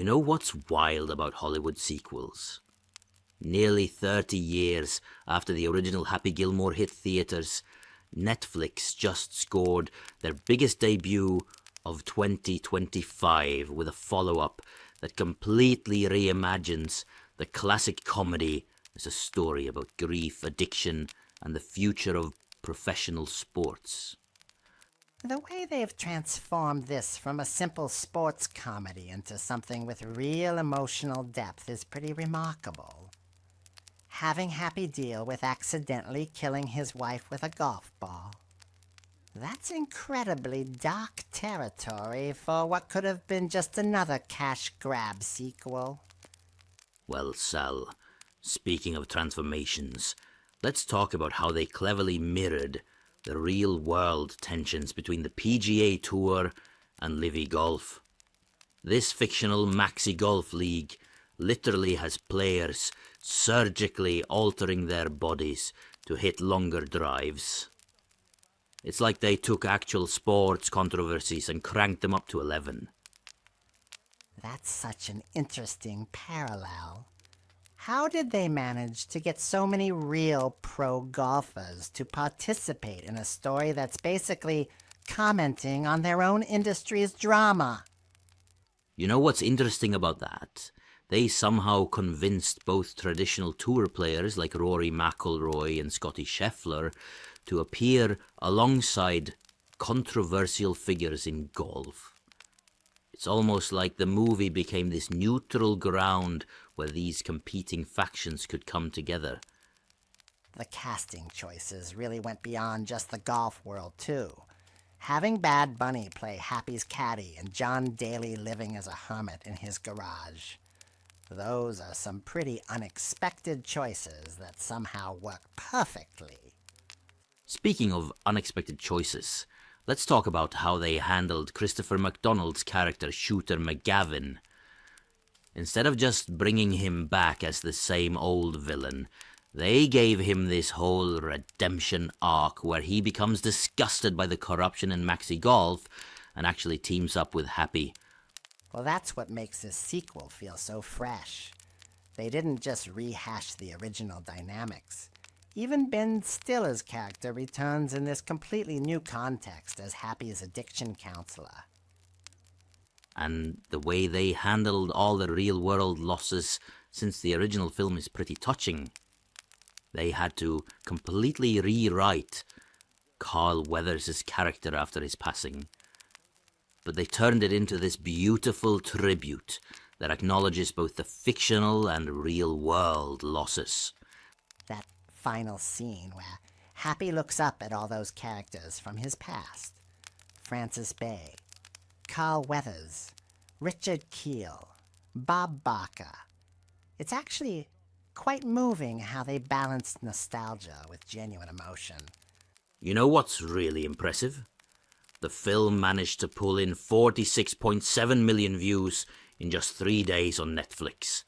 know what's wild about Hollywood sequels? Nearly 30 years after the original Happy Gilmore hit theaters, Netflix just scored their biggest debut of 2025 with a follow-up that completely reimagines the classic comedy as a story about grief, addiction, and the future of professional sports. The way they've transformed this from a simple sports comedy into something with real emotional depth is pretty remarkable. Having Happy deal with accidentally killing his wife with a golf ball. That's incredibly dark territory for what could have been just another cash grab sequel. Well, Sal, speaking of transformations, let's talk about how they cleverly mirrored the real-world tensions between the PGA Tour and Livy Golf. This fictional maxi golf league literally has players surgically altering their bodies to hit longer drives. It's like they took actual sports controversies and cranked them up to 11. That's such an interesting parallel. How did they manage to get so many real pro golfers to participate in a story that's basically commenting on their own industry's drama? You know what's interesting about that? They somehow convinced both traditional tour players like Rory McIlroy and Scotty Scheffler to appear alongside controversial figures in golf. It's almost like the movie became this neutral ground where these competing factions could come together. The casting choices really went beyond just the golf world, too. Having Bad Bunny play Happy's caddy and John Daly living as a hermit in his garage. Those are some pretty unexpected choices that somehow work perfectly. Speaking of unexpected choices, let's talk about how they handled Christopher McDonald's character Shooter McGavin. Instead of just bringing him back as the same old villain, they gave him this whole redemption arc where he becomes disgusted by the corruption in Maxi Golf and actually teams up with Happy. Well, that's what makes this sequel feel so fresh. They didn't just rehash the original dynamics. Even Ben Stiller's character returns in this completely new context as Happy's addiction counselor. And the way they handled all the real-world losses since the original film is pretty touching. They had to completely rewrite Carl Weathers' character after his passing. But they turned it into this beautiful tribute that acknowledges both the fictional and real-world losses. That final scene where Happy looks up at all those characters from his past. Francis Bay, Carl Weathers, Richard Keel, Bob Barker. It's actually quite moving how they balanced nostalgia with genuine emotion. You know what's really impressive? The film managed to pull in 46.7 million views in just 3 days on Netflix,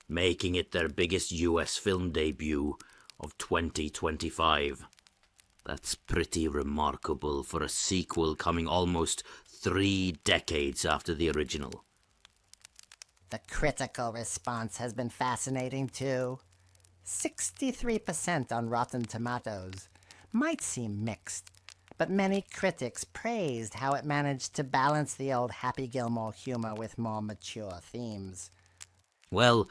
making it their biggest US film debut of 2025. That's pretty remarkable for a sequel coming almost 3 decades after the original. The critical response has been fascinating too. 63% on Rotten Tomatoes. Might seem mixed, but many critics praised how it managed to balance the old Happy Gilmore humor with more mature themes. Well,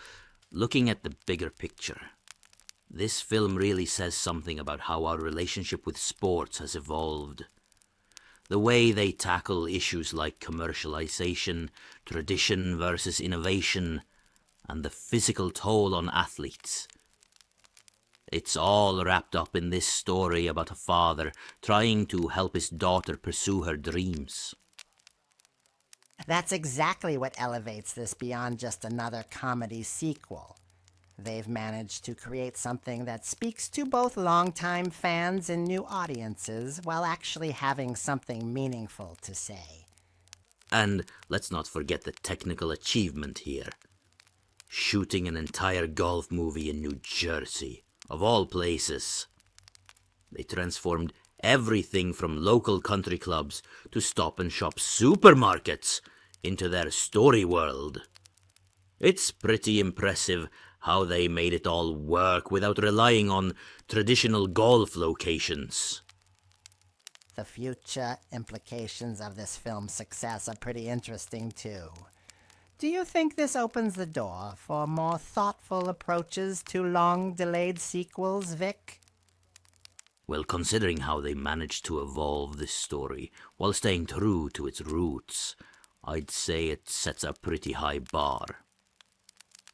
looking at the bigger picture, this film really says something about how our relationship with sports has evolved. The way they tackle issues like commercialization, tradition versus innovation, and the physical toll on athletes. It's all wrapped up in this story about a father trying to help his daughter pursue her dreams. That's exactly what elevates this beyond just another comedy sequel. They've managed to create something that speaks to both longtime fans and new audiences while actually having something meaningful to say. And let's not forget the technical achievement here. Shooting an entire golf movie in New Jersey, of all places. They transformed everything from local country clubs to stop-and-shop supermarkets into their story world. It's pretty impressive how they made it all work without relying on traditional golf locations. The future implications of this film's success are pretty interesting, too. Do you think this opens the door for more thoughtful approaches to long-delayed sequels, Vic? Well, considering how they managed to evolve this story while staying true to its roots, I'd say it sets a pretty high bar.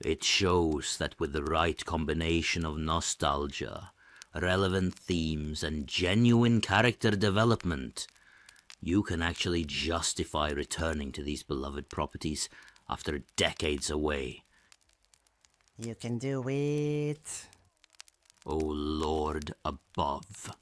It shows that with the right combination of nostalgia, relevant themes, and genuine character development, you can actually justify returning to these beloved properties after decades away. You can do it. O Lord above.